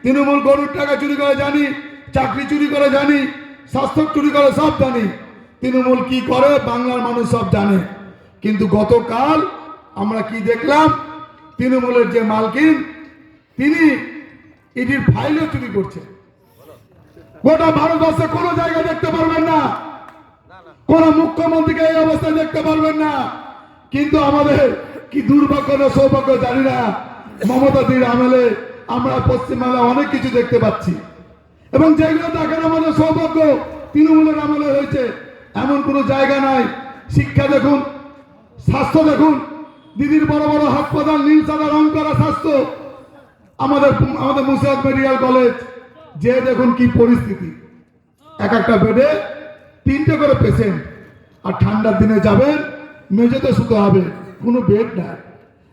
তৃণমূল গরুর টাকা চুরি করে জানি, চাকরি চুরি করে জানি, স্বাস্থ্য চুরি করে সব জানি। তৃণমূল কি করে বাংলার মানুষ সব জানে। কিন্তু গতকাল আমরা কি দেখলাম, তৃণমূলের যে মালকিন তিনি ইডির ফাইলও চুরি করছে। গোটা ভারতবর্ষে কোনো জায়গা দেখতে পারবেন না, কোন মুখ্যমন্ত্রীকে এই অবস্থায় দেখতে পারবেন না। কিন্তু আমাদের কি দুর্ভাগ্য না সৌভাগ্য জানি না, মমতাদির আমলে আমরা পশ্চিমবাংলায় অনেক কিছু দেখতে পাচ্ছি, এবং যেগুলো দেখেন আমাদের সৌভাগ্য তৃণমূলের আমলে হয়েছে এমন কোনো জায়গা নাই। শিক্ষা দেখুন, স্বাস্থ্য দেখুন, দিদির বড় বড় হাসপাতাল, নীল সাদা রং করা স্বাস্থ্য, আমাদের মুর্শিদাবাদ মেডিকেল কলেজ যে দেখুন কি পরিস্থিতি, এক একটা বেডে 3টে করে পেশেন্ট, আর ঠান্ডার দিনে যাবেন মেঝেতে শুতে হবে, কোনো বেড নাই।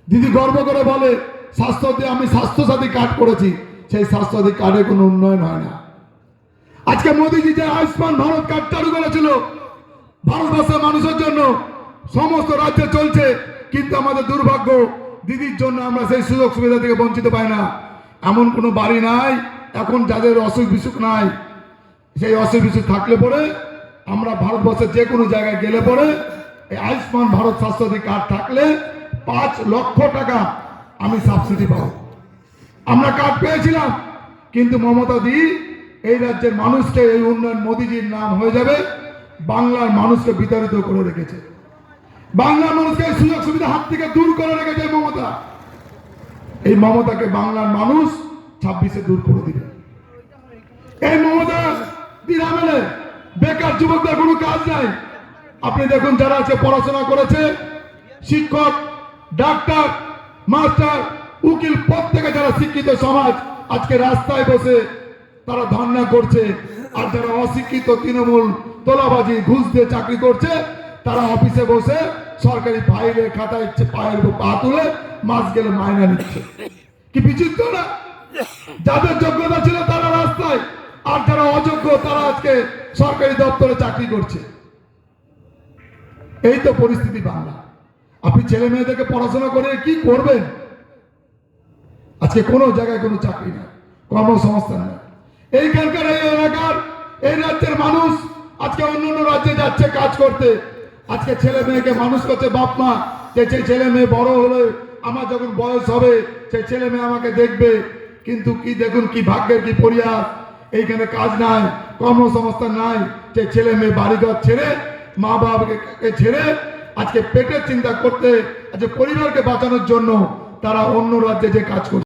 দিদি গর্ব করে বলে আমি স্বাস্থ্যসাথী কার্ড করেছি, সেই স্বাস্থ্যসাথী কার্ডে কোনো উন্নয়ন হয় না। আজকে মোদীজি যে আয়ুষ্মান ভারত কার্ড চালু করেছিল ভারতবর্ষের মানুষের জন্য, সমস্ত রাজ্যে চলছে, কিন্তু আমাদের দুর্ভাগ্য দিদির জন্য আমরা সেই সুযোগ সুবিধা থেকে বঞ্চিত পাই না। এমন কোনো বাড়ি নাই এখন যাদের অসুখ বিসুখ নাই, সেই অসুখ বিসুখ থাকলে পরে আমরা ভারতবর্ষের যে কোনো জায়গায় গেলে পরে এই আয়ুষ্মান ভারত স্বাস্থ্যসাথী কার্ড থাকলে 5 লক্ষ টাকা আমি সাবসিডি পাবো। আমরা কার্ড পেয়েছিলাম, কিন্তু মমতা দি এই রাজ্যের মানুষকে এই উন্নয়ন মোদীজির নাম হয়ে যাবে, বাংলার মানুষকে বিতাড়িত করে রেখেছে। বাংলার মানুষকে এই সুযোগ সুবিধা হাত থেকে দূর করে রেখেছে মমতা। এই মমতাকে বাংলার মানুষ 26-এ দূর করে দিবে। এই মমতা দিন আমলে বেকার যুবকদের কোনো কাজ নাই। আপনি দেখুন যারা আছে পড়াশোনা করেছে, শিক্ষক, ডাক্তার, মাস্টার, উকিল, প্রত্যেকে যারা শিক্ষিত সমাজ আজকে রাস্তায় বসে তারা ধর্ণা করছে, আর যারা অশিক্ষিত তৃণমূল তোলাবাজি ঘুষ দিয়ে চাকরি করছে তারা অফিসে বসে সরকারি ফাইলের খাতায় পায়ের উপর পা তুলে মাস গেলে মাইনা নিচ্ছে। কি বিচিত্র না? যাদের যোগ্যতা ছিল তারা রাস্তায়, আর যারা অযোগ্য তারা আজকে সরকারি দপ্তরে চাকরি করছে। এই তো পরিস্থিতি বাংলা। আপনি ছেলে মেয়েদেরকে পড়াশোনা করে কি করবেন? আজকে কোনো জায়গায় কোনো চাকরি নেই, কর্মসংস্থান নেই। এইখানকার এই এলাকার এই রাজ্যের মানুষ আজকে অন্য অন্য রাজ্যে যাচ্ছে কাজ করতে। আজকে ছেলে মেয়েকে মানুষ করছে বাপ মা, যে ছেলে মেয়ে বড় হলে আমার যখন বয়স হবে সেই ছেলে মেয়ে আমাকে দেখবে। কিন্তু কি দেখুন কি ভাগ্যের কি পরিহাস, এইখানে কাজ নাই, কর্মসংস্থান নাই, যে ছেলে মেয়ে বাড়িঘর ছেড়ে মা বাবাকে ছেড়ে আজকে পেটের চিন্তা করতে, আজকে পরিবারকে বাঁচানোর জন্য তারা অন্য রাজ্যে যে কাজ করছে।